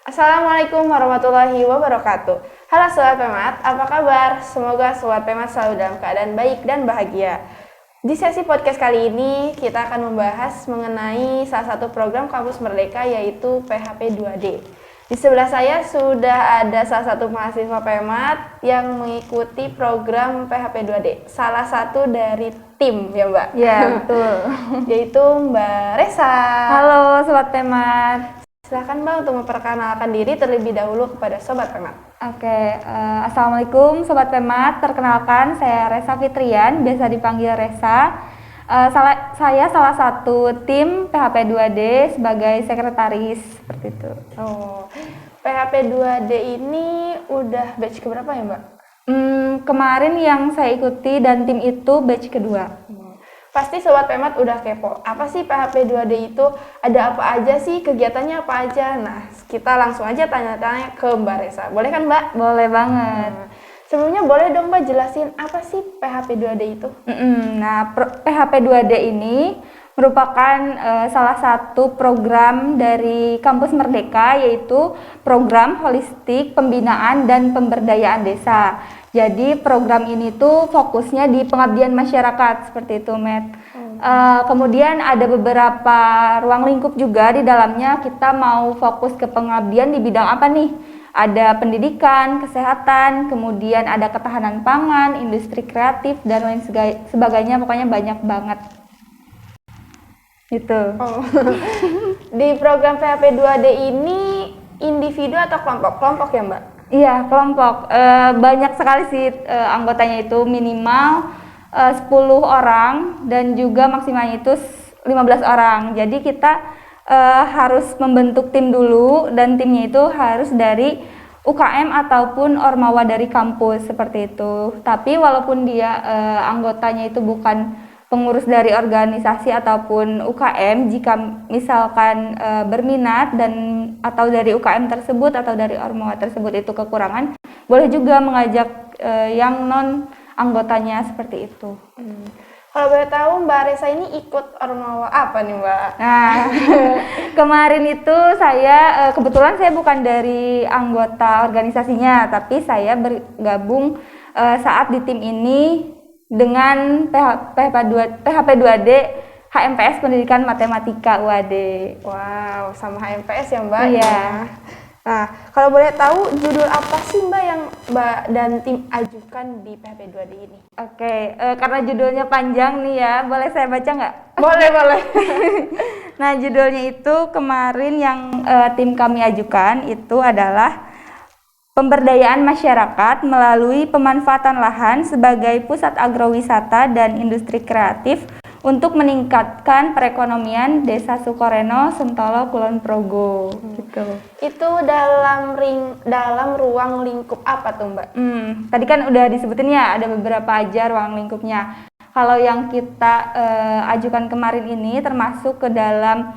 Assalamualaikum warahmatullahi wabarakatuh. Halo Sobat Pemat, apa kabar? Semoga Sobat Pemat selalu dalam keadaan baik dan bahagia. Di sesi podcast kali ini, kita akan membahas mengenai salah satu program Kampus Merdeka, yaitu PHP 2D. Di sebelah saya sudah ada salah satu mahasiswa Pemat yang mengikuti program PHP 2D. Salah satu dari tim, ya Mbak? Ya, betul. Yaitu Mbak Resa. Halo Sobat Pemat. Silakan Mbak untuk memperkenalkan diri terlebih dahulu kepada Sobat Pemat. Oke, Assalamualaikum Sobat Pemat. Perkenalkan, saya Resa Fitrian, biasa dipanggil Resa. Saya salah satu tim PHP 2D sebagai sekretaris, seperti itu. Oh, PHP 2D ini udah batch keberapa ya Mbak? Kemarin yang saya ikuti dan tim itu batch kedua. Pasti Sobat Pemat udah kepo, apa sih PHP 2D itu? Ada apa aja sih? Kegiatannya apa aja? Nah, kita langsung aja tanya-tanya ke Mbak Resa. Boleh kan Mbak? Boleh banget. Sebelumnya boleh dong Mbak jelasin apa sih PHP 2D itu? Nah, PHP 2D ini merupakan salah satu program dari Kampus Merdeka, yaitu program holistik pembinaan dan pemberdayaan desa. Jadi program ini tuh fokusnya di pengabdian masyarakat, seperti itu, Met. Kemudian ada beberapa ruang lingkup juga di dalamnya. Kita mau fokus ke pengabdian di bidang apa nih? Ada pendidikan, kesehatan, kemudian ada ketahanan pangan, industri kreatif, dan lain sebagainya. Pokoknya banyak banget. Gitu. Oh. Di program PHP 2D ini individu atau kelompok ya Mbak? Iya, kelompok. Banyak sekali sih anggotanya, itu minimal 10 orang dan juga maksimalnya itu 15 orang. Jadi kita harus membentuk tim dulu, dan timnya itu harus dari UKM ataupun ormawa dari kampus, seperti itu. Tapi walaupun dia anggotanya itu bukan pengurus dari organisasi ataupun UKM, jika misalkan berminat dan atau dari UKM tersebut atau dari ormawa tersebut itu kekurangan, boleh juga mengajak yang non anggotanya, seperti itu. Kalau boleh tahu Mbak Resa ini ikut ormawa apa nih Mbak? Nah, kemarin itu saya kebetulan saya bukan dari anggota organisasinya, tapi saya bergabung saat di tim ini dengan PHP 2D HMPS Pendidikan Matematika UAD. Wow, sama HMPS ya Mbak? Iya. Nah, kalau boleh tahu judul apa sih Mbak yang Mbak dan tim ajukan di PHP 2D ini? Oke, karena judulnya panjang nih ya, boleh saya baca nggak? Boleh, boleh. Nah, judulnya itu kemarin yang tim kami ajukan itu adalah Pemberdayaan Masyarakat Melalui Pemanfaatan Lahan sebagai Pusat Agrowisata dan Industri Kreatif untuk meningkatkan perekonomian Desa Sukoreno, Sentolo, Kulon Progo. Gitu. Itu dalam ruang lingkup apa tuh Mbak? Tadi kan udah disebutin ya, ada beberapa aja ruang lingkupnya. Kalau yang kita ajukan kemarin ini termasuk ke dalam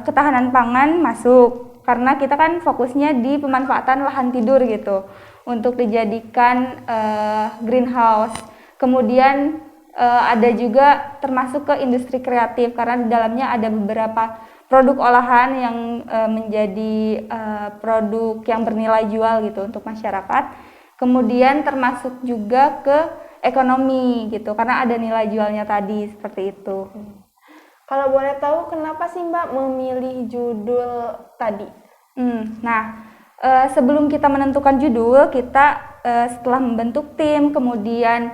ketahanan pangan masuk. Karena kita kan fokusnya di pemanfaatan lahan tidur gitu untuk dijadikan greenhouse. Kemudian ada juga termasuk ke industri kreatif, karena di dalamnya ada beberapa produk olahan yang menjadi produk yang bernilai jual gitu untuk masyarakat. Kemudian termasuk juga ke ekonomi gitu, karena ada nilai jualnya tadi, seperti itu. Kalau boleh tahu kenapa sih Mbak memilih judul tadi? Nah, sebelum kita menentukan judul, kita setelah membentuk tim, kemudian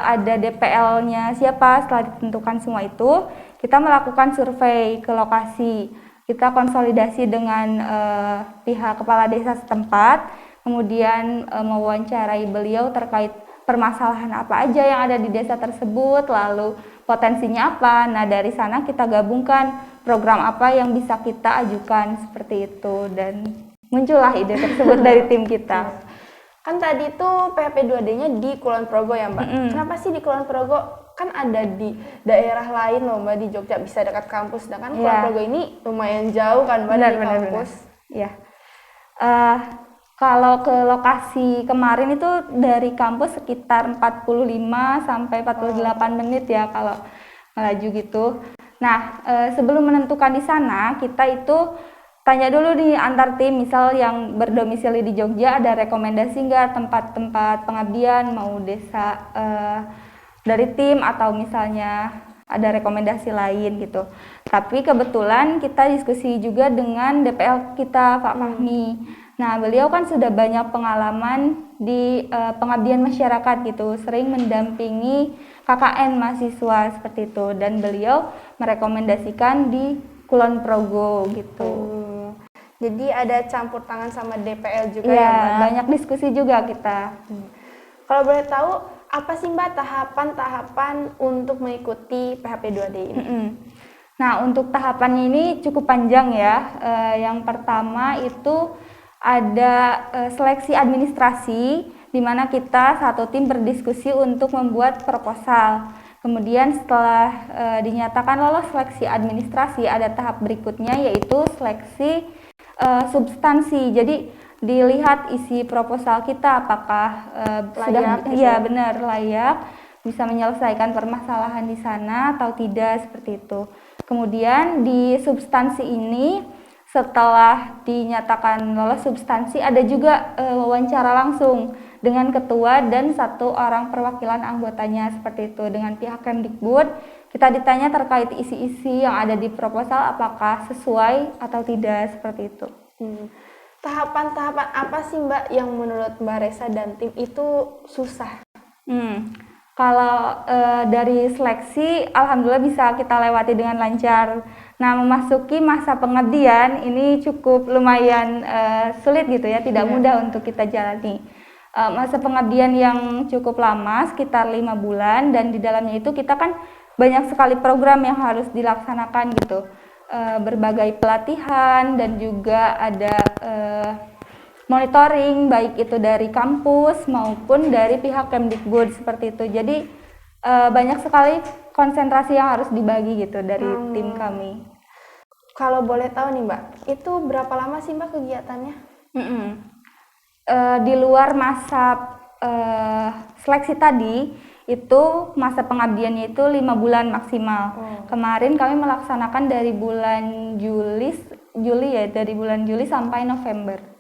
ada DPL-nya siapa, setelah ditentukan semua itu, kita melakukan survei ke lokasi. Kita konsolidasi dengan pihak kepala desa setempat, kemudian mewawancarai beliau terkait permasalahan apa aja yang ada di desa tersebut, lalu potensinya apa. Nah, dari sana kita gabungkan program apa yang bisa kita ajukan, seperti itu, dan muncullah ide tersebut dari tim kita. Kan tadi tuh PHP 2D-nya di Kulon Progo ya Mbak. Kenapa sih di Kulon Progo? Kan ada di daerah lain loh Mbak, di Jogja bisa dekat kampus. Sedangkan Kulon Progo ini lumayan jauh kan Mbak dari kampus. Iya. Kalau ke lokasi kemarin itu dari kampus sekitar 45 sampai 48 menit ya kalau melaju gitu. Nah, sebelum menentukan di sana, kita itu tanya dulu nih antar tim, misal yang berdomisili di Jogja ada rekomendasi nggak tempat-tempat pengabdian, mau desa dari tim atau misalnya ada rekomendasi lain gitu. Tapi kebetulan kita diskusi juga dengan DPL kita, Pak Fahmi. Nah, beliau kan sudah banyak pengalaman di pengabdian masyarakat gitu, sering mendampingi KKN mahasiswa seperti itu, dan beliau merekomendasikan di Kulon Progo gitu. Jadi ada campur tangan sama DPL juga Iya, ya Mbak? banyak diskusi juga kita. Kalau boleh tahu, apa sih Mbak tahapan-tahapan untuk mengikuti PHP 2D ini? Nah, untuk tahapannya ini cukup panjang ya. Yang pertama itu ada seleksi administrasi, di mana kita satu tim berdiskusi untuk membuat proposal. Kemudian setelah dinyatakan lolos seleksi administrasi, ada tahap berikutnya yaitu seleksi substansi. Jadi dilihat isi proposal kita apakah sudah benar layak, bisa menyelesaikan permasalahan di sana atau tidak, seperti itu. Kemudian di substansi ini, setelah dinyatakan lolos substansi, ada juga wawancara langsung dengan ketua dan satu orang perwakilan anggotanya, seperti itu. Dengan pihak Kemdikbud, kita ditanya terkait isi-isi yang ada di proposal apakah sesuai atau tidak, seperti itu. Tahapan-tahapan apa sih Mbak yang menurut Mbak Resa dan tim itu susah? Kalau dari seleksi, alhamdulillah bisa kita lewati dengan lancar. Nah, memasuki masa pengabdian ini cukup lumayan sulit gitu ya, tidak mudah untuk kita jalani. Masa pengabdian yang cukup lama, sekitar 5 bulan, dan di dalamnya itu kita kan banyak sekali program yang harus dilaksanakan gitu. Berbagai pelatihan dan juga ada monitoring, baik itu dari kampus maupun dari pihak Kemdikbud, seperti itu. Jadi banyak sekali konsentrasi yang harus dibagi gitu dari tim kami. Kalau boleh tahu nih Mbak, itu berapa lama sih Mbak kegiatannya? Di luar masa seleksi tadi, itu masa pengabdiannya itu 5 bulan maksimal. Kemarin kami melaksanakan dari bulan dari bulan Juli sampai November.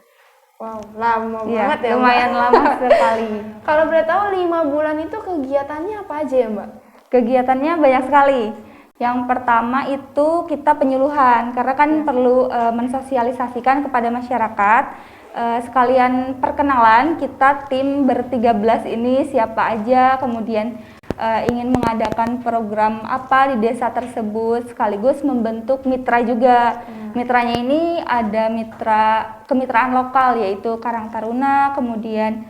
Wow, lama banget ya lumayan Mbak. Lama sekali. Kalau boleh tahu 5 bulan itu kegiatannya apa aja ya Mbak? Kegiatannya banyak sekali. Yang pertama itu kita penyuluhan, karena kan perlu mensosialisasikan kepada masyarakat. Sekalian perkenalan, kita tim ber-13 ini siapa aja, kemudian ingin mengadakan program apa di desa tersebut, sekaligus membentuk mitra juga. Mitranya ini ada kemitraan lokal, yaitu Karang Taruna, kemudian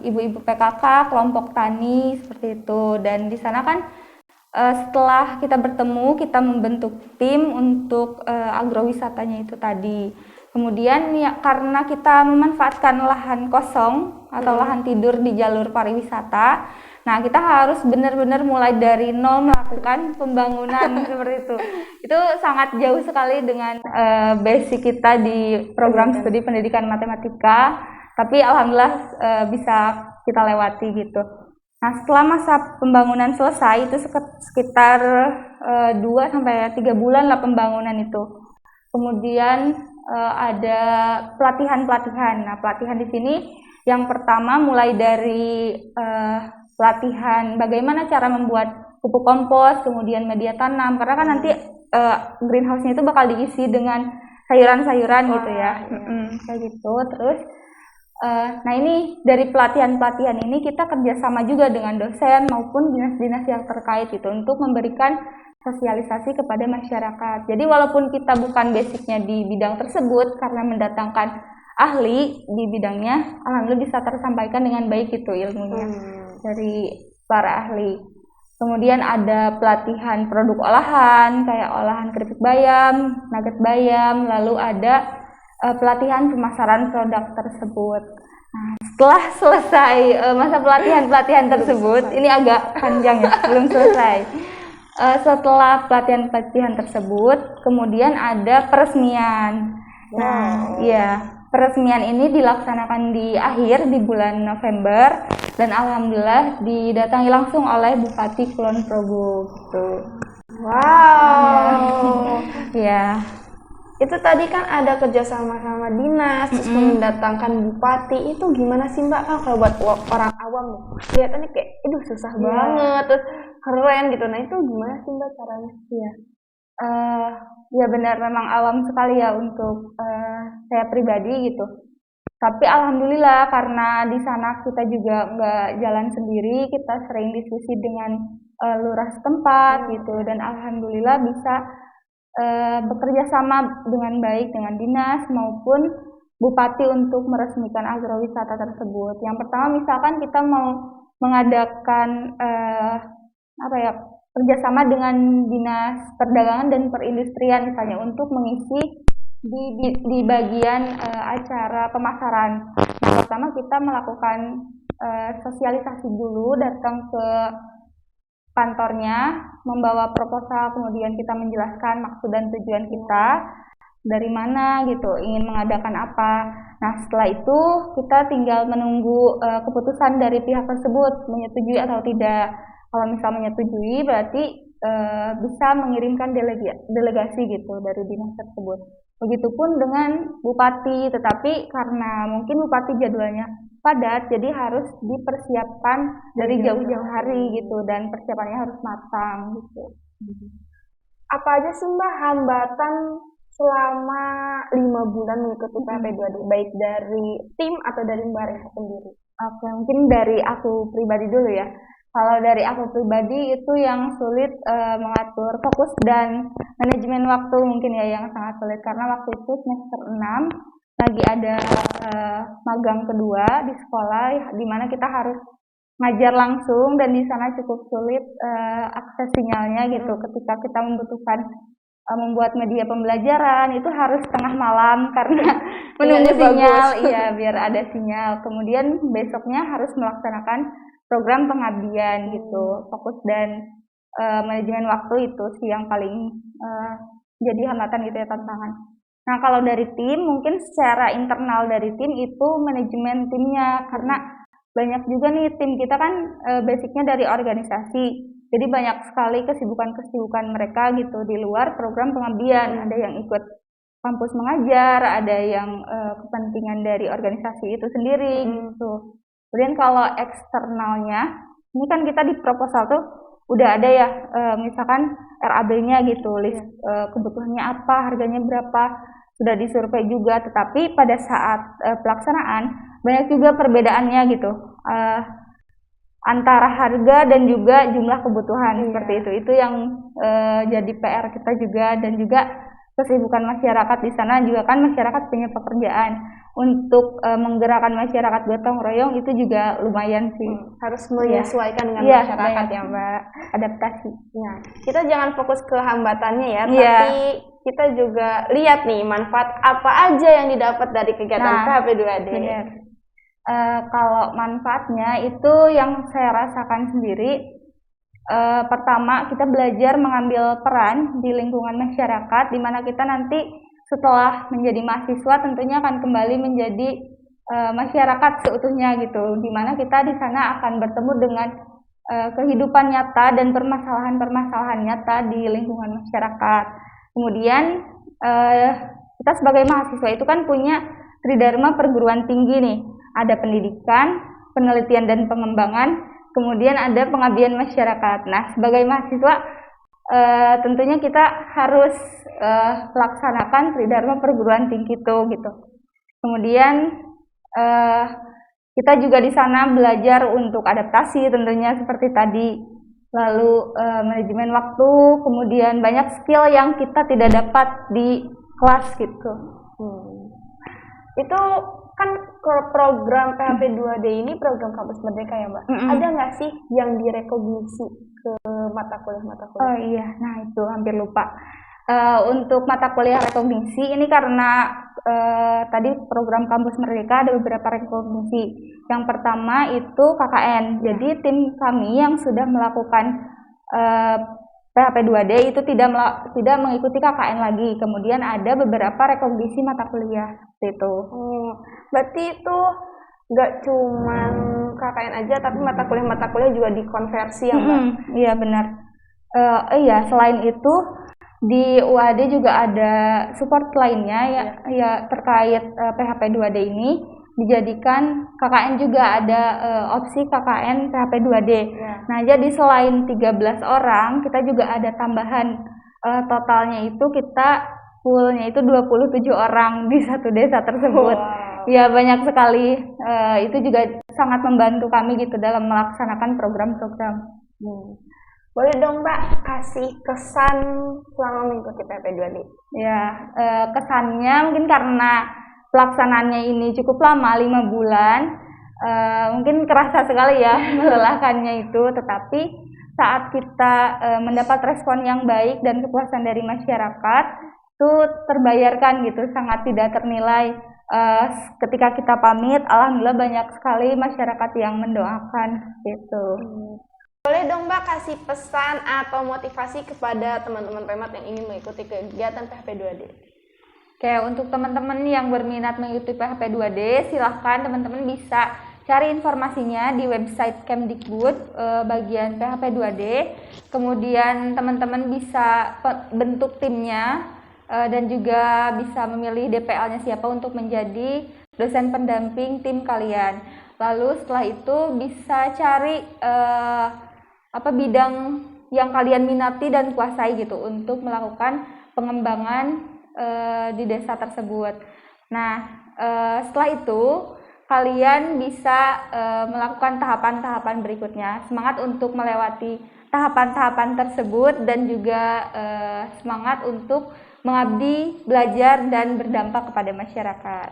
ibu-ibu PKK, kelompok tani, seperti itu. Dan di sana kan setelah kita bertemu, kita membentuk tim untuk agrowisatanya itu tadi. Kemudian ya, karena kita memanfaatkan lahan kosong atau lahan tidur di jalur pariwisata, nah kita harus benar-benar mulai dari nol melakukan pembangunan seperti itu. Itu sangat jauh sekali dengan basic kita di program studi pendidikan matematika, tapi alhamdulillah bisa kita lewati gitu. Nah, setelah masa pembangunan selesai itu sekitar 2-3 bulan lah pembangunan itu. Kemudian ada pelatihan-pelatihan. Nah, pelatihan di sini yang pertama mulai dari pelatihan bagaimana cara membuat pupuk kompos, kemudian media tanam, karena kan nanti greenhouse-nya itu bakal diisi dengan sayuran-sayuran gitu ya. Kayak gitu. Terus nah ini dari pelatihan-pelatihan ini kita kerjasama juga dengan dosen maupun dinas-dinas yang terkait itu untuk memberikan sosialisasi kepada masyarakat. Jadi walaupun kita bukan basicnya di bidang tersebut, karena mendatangkan ahli di bidangnya, alhamdulillah bisa tersampaikan dengan baik itu ilmunya dari para ahli. Kemudian ada pelatihan produk olahan, kayak olahan keripik bayam, nugget bayam, lalu ada pelatihan pemasaran produk tersebut. Nah, setelah selesai masa pelatihan tersebut, ini agak panjang ya, belum selesai. Setelah pelatihan tersebut, kemudian ada peresmian. Nah, peresmian ini dilaksanakan di bulan November, dan alhamdulillah didatangi langsung oleh Bupati Kulon Progo gitu. Wow. Ya. Itu tadi kan ada kerjasama sama dinas, terus mendatangkan bupati. Itu gimana sih Mbak? Kan kalau buat orang awam nih, kelihatannya kayak, aduh susah banget, terus keren gitu. Nah itu gimana sih Mbak caranya? Iya. Ya benar, memang awam sekali ya untuk saya pribadi gitu. Tapi alhamdulillah karena di sana kita juga nggak jalan sendiri, kita sering diskusi dengan lurah setempat gitu, dan alhamdulillah bisa bekerja sama dengan baik dengan dinas maupun bupati untuk meresmikan agrowisata tersebut. Yang pertama misalkan kita mau mengadakan kerjasama dengan dinas perdagangan dan perindustrian misalnya untuk mengisi di bagian acara pemasaran. Yang pertama kita melakukan sosialisasi dulu, datang ke kantornya, membawa proposal, kemudian kita menjelaskan maksud dan tujuan kita, dari mana gitu, ingin mengadakan apa. Nah setelah itu kita tinggal menunggu keputusan dari pihak tersebut, menyetujui atau tidak. Kalau misal menyetujui berarti bisa mengirimkan delegasi gitu dari dinas tersebut. Begitupun dengan bupati, tetapi karena mungkin bupati jadwalnya padat, jadi harus dipersiapkan dari jauh-jauh hari gitu, dan persiapannya harus matang gitu. Apa aja sih Mbak hambatan selama 5 bulan mengikuti PHP2D, baik dari tim atau dari Mbak Reha sendiri? Oke, mungkin dari aku pribadi dulu ya. Kalau dari aku pribadi itu yang sulit mengatur fokus dan manajemen waktu mungkin ya, yang sangat sulit karena waktu itu semester 6 lagi ada magang kedua di sekolah di mana kita harus ngajar langsung, dan di sana cukup sulit akses sinyalnya gitu. Ketika kita membutuhkan membuat media pembelajaran itu harus tengah malam karena menunggu sinyal, iya biar ada sinyal. Kemudian besoknya harus melaksanakan program pengabdian gitu. Fokus dan manajemen waktu itu sih yang paling jadi hambatan gitu ya, tantangan. Nah kalau dari tim, mungkin secara internal dari tim itu manajemen timnya, karena banyak juga nih tim kita kan basicnya dari organisasi, jadi banyak sekali kesibukan-kesibukan mereka gitu di luar program pengabdian. Ada yang ikut kampus mengajar, ada yang kepentingan dari organisasi itu sendiri gitu. Kemudian kalau eksternalnya, ini kan kita di proposal tuh udah ada ya, misalkan RAB-nya gitu, list kebutuhannya apa, harganya berapa, sudah disurvei juga. Tetapi pada saat pelaksanaan banyak juga perbedaannya gitu, antara harga dan juga jumlah kebutuhan seperti itu. Itu yang jadi PR kita juga, dan juga kesibukan masyarakat di sana juga kan masyarakat punya pekerjaan. Untuk menggerakkan masyarakat gotong royong itu juga lumayan sih. Harus menyesuaikan dengan masyarakat ya Mbak. Adaptasi. Ya, kita jangan fokus ke hambatannya ya, tapi kita juga lihat nih manfaat apa aja yang didapat dari kegiatan PHP2D. Benar. Kalau manfaatnya itu yang saya rasakan sendiri, pertama kita belajar mengambil peran di lingkungan masyarakat, di mana kita nanti setelah menjadi mahasiswa tentunya akan kembali menjadi masyarakat seutuhnya gitu, di mana kita di sana akan bertemu dengan kehidupan nyata dan permasalahan-permasalahan nyata di lingkungan masyarakat. Kemudian kita sebagai mahasiswa itu kan punya tridharma perguruan tinggi nih, ada pendidikan, penelitian dan pengembangan, kemudian ada pengabdian masyarakat. Nah sebagai mahasiswa tentunya kita harus laksanakan tridharma perguruan tinggi itu gitu. Kemudian kita juga di sana belajar untuk adaptasi tentunya seperti tadi, lalu manajemen waktu, kemudian banyak skill yang kita tidak dapat di kelas gitu. Itu kan program PHP2D ini program kampus merdeka ya Mbak. Ada nggak sih yang direkognisi ke mata kuliah? Oh iya, nah itu hampir lupa. Untuk mata kuliah rekognisi ini karena tadi program kampus merdeka ada beberapa rekognisi. Yang pertama itu KKN. Jadi tim kami yang sudah melakukan PHP2D itu tidak mengikuti KKN lagi. Kemudian ada beberapa rekognisi mata kuliah itu. Berarti itu nggak cuman KKN aja, tapi mata kuliah juga dikonversi ya Mbak? Iya benar. Iya, selain itu di UAD juga ada support lainnya ya terkait PHP 2D ini, dijadikan KKN juga ada opsi KKN PHP 2D. Nah, jadi selain 13 orang, kita juga ada tambahan totalnya itu kita fullnya itu 27 orang di satu desa tersebut. Wow. Ya, banyak sekali. Itu juga sangat membantu kami gitu dalam melaksanakan program-program. Boleh dong Mbak kasih kesan selama mengikuti PHP 2D? Ya, kesannya mungkin karena pelaksanaannya ini cukup lama, 5 bulan, mungkin kerasa sekali ya melelahkannya itu, tetapi saat kita mendapat respon yang baik dan kepuasan dari masyarakat, itu terbayarkan gitu, sangat tidak ternilai. Ketika kita pamit, alhamdulillah banyak sekali masyarakat yang mendoakan gitu. Boleh dong Mbak kasih pesan atau motivasi kepada teman-teman Pemat yang ingin mengikuti kegiatan PHP 2D? Oke, untuk teman-teman yang berminat mengikuti PHP 2D, silahkan teman-teman bisa cari informasinya di website Kemdikbud bagian PHP 2D. Kemudian teman-teman bisa bentuk timnya dan juga bisa memilih DPL-nya siapa untuk menjadi dosen pendamping tim kalian. Lalu setelah itu bisa cari bidang yang kalian minati dan kuasai gitu untuk melakukan pengembangan di desa tersebut. Nah, setelah itu kalian bisa melakukan tahapan-tahapan berikutnya. Semangat untuk melewati tahapan-tahapan tersebut dan juga semangat untuk mengabdi, belajar, dan berdampak kepada masyarakat.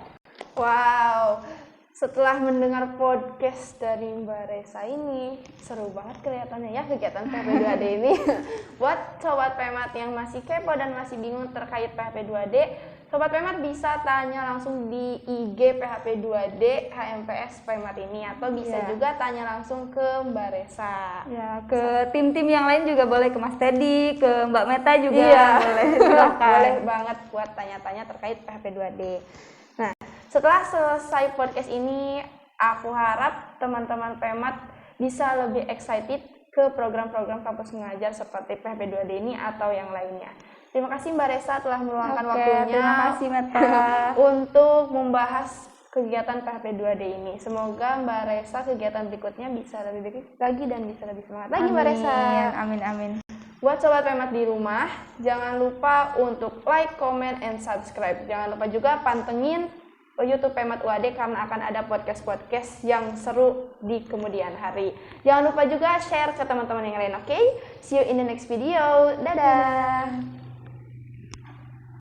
Wow, setelah mendengar podcast dari Mbak Resa ini, seru banget kelihatannya ya kegiatan PHP 2D ini. Buat Sobat Pemat yang masih kepo dan masih bingung terkait PHP 2D, Sobat Pemat bisa tanya langsung di IG PHP 2D HMPS Pemat ini, atau bisa juga tanya langsung ke Mbak Resa. Ya, ke tim-tim yang lain juga boleh, ke Mas Teddy, ke Mbak Meta juga boleh. Boleh banget buat tanya-tanya terkait PHP 2D. Nah, setelah selesai podcast ini, aku harap teman-teman Pemat bisa lebih excited ke program-program kampus mengajar seperti PHP 2D ini atau yang lainnya. Terima kasih Mbak Resa telah meluangkan waktunya. Terima kasih Meta untuk membahas kegiatan PHP 2D ini. Semoga Mbak Resa kegiatan berikutnya bisa lebih baik lagi dan bisa lebih semangat lagi Mbak Resa. Amin. Buat Sobat Pemat di rumah, jangan lupa untuk like, comment, and subscribe. Jangan lupa juga pantengin YouTube Pemat UAD karena akan ada podcast-podcast yang seru di kemudian hari. Jangan lupa juga share ke teman-teman yang lain, oke? See you in the next video. Dadah!